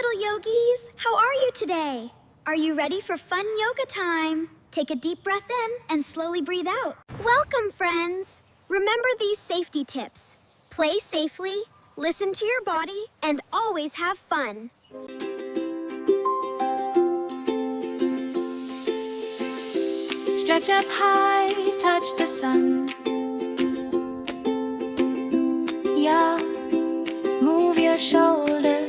little yogis. How are you today? Are you ready for fun yoga time? Take a deep breath in and slowly breathe out. Welcome, friends. Remember these safety tips. Play safely, listen to your body, and always have fun. Stretch up high, touch the sun. Yeah, move your shoulders.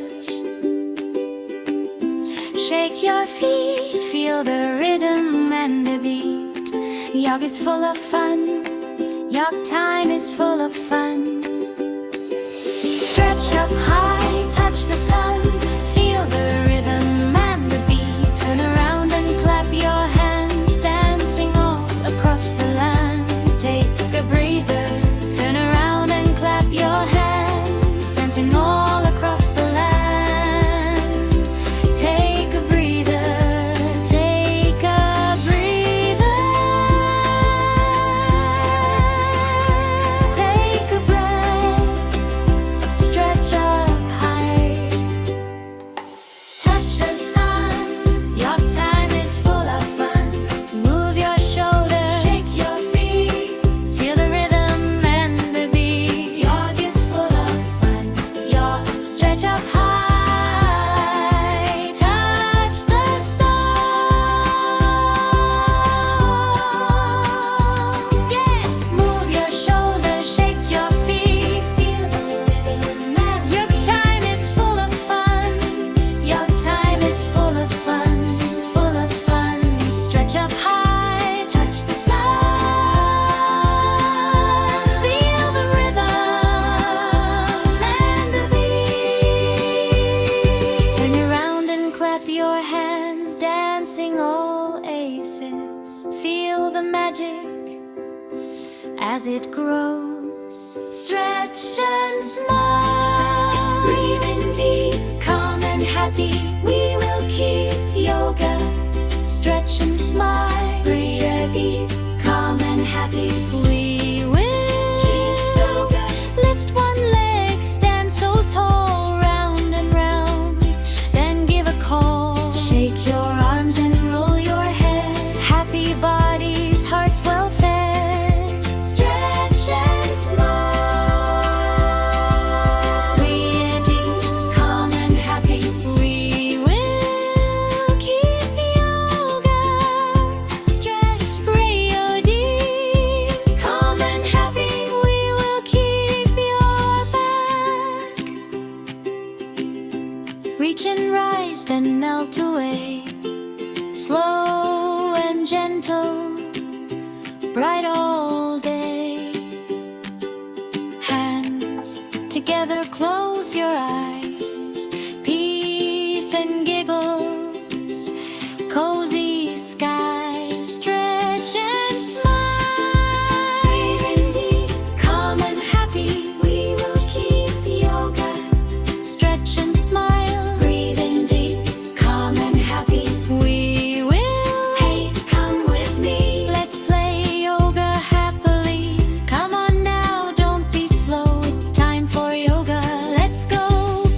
Shake your feet, feel the rhythm and the beat. Yoga's full of fun. Yoga time is full of fun. Stretch up high, touch the sun. Feel the rhythm and the beat. Turn around and clap your hands, dancing all across the land. Take a breather. Turn around and clap your hands, dancing all across the land. Take a breather. Take a breather. Take a breath. Stretch up high. Touch the sun. Your time is full of fun. Move your shoulders. Shake your feet. Feel the rhythm and the beat. Yoga is full of fun. Yoga. Stretch up high. Touch the sun. Yeah. Move your shoulders. Shake your feet. Feel the rhythm and your time is full of fun. Your time is full of fun. Full of fun. Stretch up high. Touch the sun. Feel the rhythm and the beat. Turn around and clap your hands, dancing all aces. Feel the magic as it grows. Stretch and smile. Breathe in deep, calm and happy. We will keep yoga. Stretch and smile. Breathe deep, calm and happy. We will keep yoga. Lift one leg, stand so tall, round and round. Then give a call. Shake your arms and roll your head. Happy bodies, hearts well fed. Stretch and smile. Breathe deep, calm and happy. We will keep yoga. Stretch, breathe deep, calm and happy. We will keep your back. Reach and rise, then melt away. Slow and gentle, bright all day. Hands together, close your eyes. Peace and giggles, cozy skies. Stretch and smile. Breathe in deep, calm and happy. We will keep yoga. Stretch and smile. Breathe in deep, calm and happy. We will. Hey, come with me. Let's play yoga happily. Come on now, don't be slow. It's time for yoga. Let's go.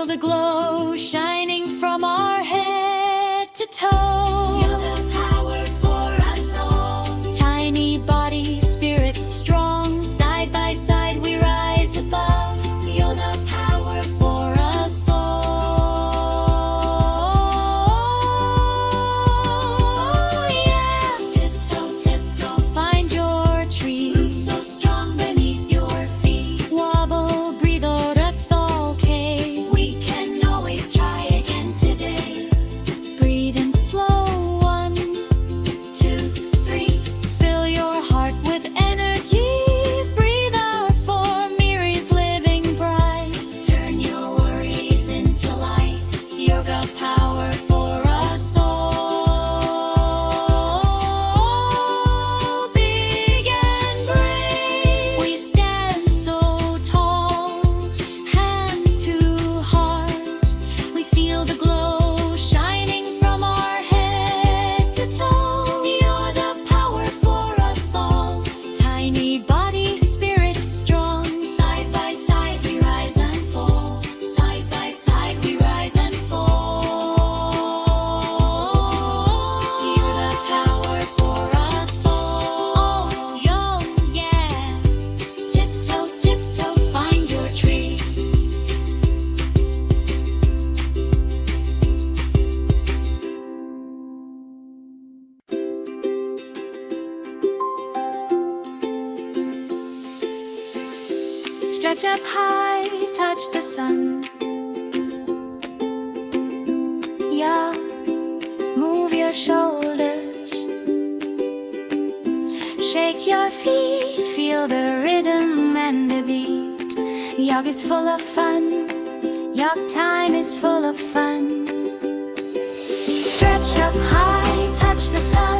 feel the glow shining from our head to toe. Feel the power for us all. Tiny body, spirit strong. Side by side we rise above. Feel the power for us all. Yeah. Tiptoe, tiptoe, find your tree. Roots so strong beneath your feet. Wobble, breathe, oh, that's okay. We can always try again today. Breathe in slow, 1, 2, 3. Fill your heart with energy. Breathe out for Miri's living bright. Turn your worries into light. Yoga power for us all. Big and brave, we stand so tall. Hands to heart, we feel the glow shining from our head to toe. You're the power for us all. Tiny body, spirit strong. Side by side we rise and fall. Side by side we rise and fall. You're the power for us all. Young, yeah. Tiptoe, tiptoe, find your tree. Stretch up high, touch the sun. Yeah, move your shoulders. Shake your feet, feel the rhythm and the beat. Yoga is full of fun. Yoga time is full of fun. Stretch up high, touch the sun.